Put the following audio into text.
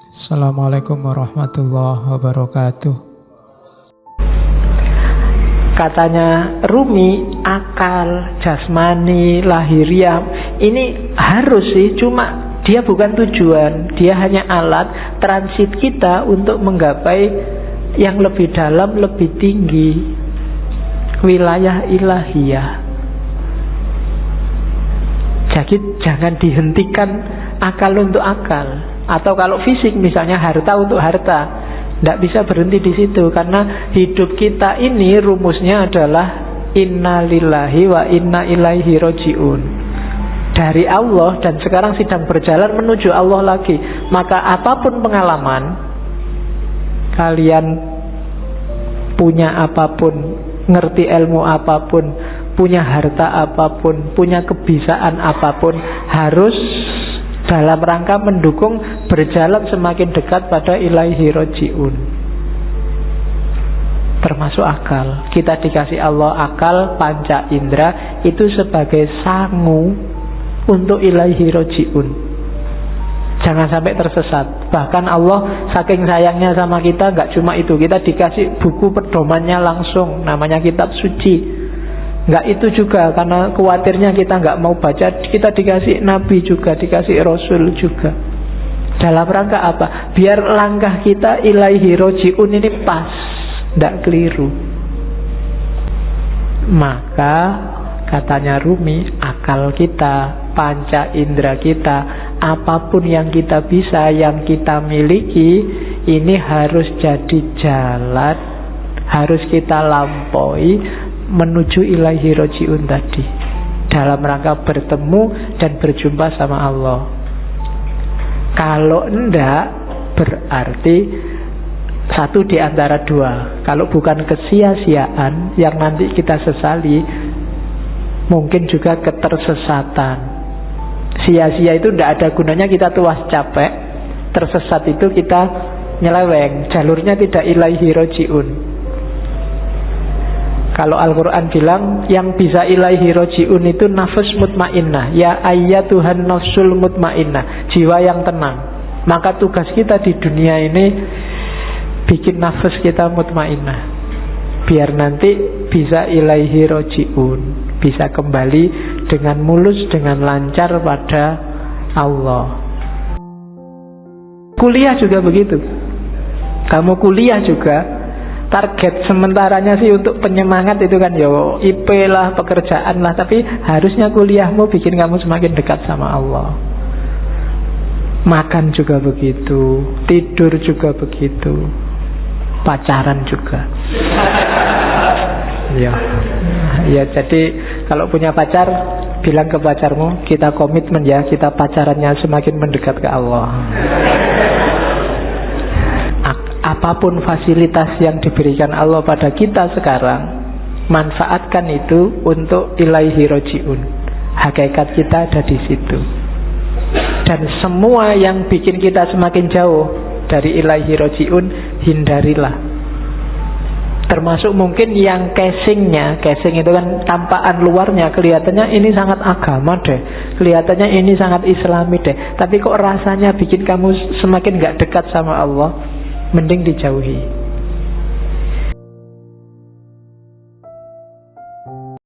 Assalamualaikum warahmatullahi wabarakatuh. Katanya Rumi, akal, jasmani, lahiriah ini harus sih, cuma dia bukan tujuan. Dia hanya alat transit kita untuk menggapai yang lebih dalam, lebih tinggi, wilayah ilahiyah. Jadi jangan dihentikan akal untuk akal. Atau kalau fisik misalnya harta untuk harta, tidak bisa berhenti di situ, karena hidup kita ini rumusnya adalah inna lillahi wa inna ilaihi roji'un. Dari Allah dan sekarang sedang berjalan menuju Allah lagi. Maka apapun pengalaman kalian, punya apapun, ngerti ilmu apapun, punya harta apapun, punya kebisaan apapun, harus dalam rangka mendukung berjalan semakin dekat pada ilaihi roji'un. Termasuk akal. Kita dikasih Allah akal, panca indera, itu sebagai sangu untuk ilaihi roji'un. Jangan sampai tersesat. Bahkan Allah saking sayangnya sama kita, gak cuma itu, kita dikasih buku pedomannya langsung, namanya kitab suci. Enggak itu juga, karena khawatirnya kita enggak mau baca, kita dikasih nabi juga, dikasih rasul juga. Dalam rangka apa? Biar langkah kita ilaihi roji'un ini pas, enggak keliru. Maka katanya Rumi, akal kita, panca indera kita, apapun yang kita bisa, yang kita miliki, ini harus jadi jalan, harus kita lampaui menuju ilaihi roji'un tadi, dalam rangka bertemu dan berjumpa sama Allah. Kalau enggak, berarti satu di antara dua. Kalau bukan kesia-siaan yang nanti kita sesali, mungkin juga ketersesatan. Sia-sia itu enggak ada gunanya, kita tuas capek. Tersesat itu kita nyeleweng, jalurnya tidak ilaihi roji'un. Kalau Al-Quran bilang yang bisa ilaihi roji'un itu nafs mutmainnah. Ya ayyatuhan nafsul mutmainnah, jiwa yang tenang. Maka tugas kita di dunia ini bikin nafs kita mutmainnah, biar nanti bisa ilaihi roji'un, bisa kembali dengan mulus, dengan lancar pada Allah. Kuliah juga begitu. Kamu kuliah juga, target sementaranya sih untuk penyemangat itu kan yo IP lah, pekerjaan lah, tapi harusnya kuliahmu bikin kamu semakin dekat sama Allah. Makan juga begitu, tidur juga begitu, pacaran juga. Ya jadi kalau punya pacar, bilang ke pacarmu, kita komitmen ya, kita pacarannya semakin mendekat ke Allah. Apapun fasilitas yang diberikan Allah pada kita sekarang, manfaatkan itu untuk ilaihi roji'un. Hakikat kita ada di situ. Dan semua yang bikin kita semakin jauh dari ilaihi roji'un, hindarilah. Termasuk mungkin yang casingnya, casing itu kan tampakan luarnya, kelihatannya ini sangat agama deh, kelihatannya ini sangat islami deh, tapi kok rasanya bikin kamu semakin gak dekat sama Allah, mending dijauhi.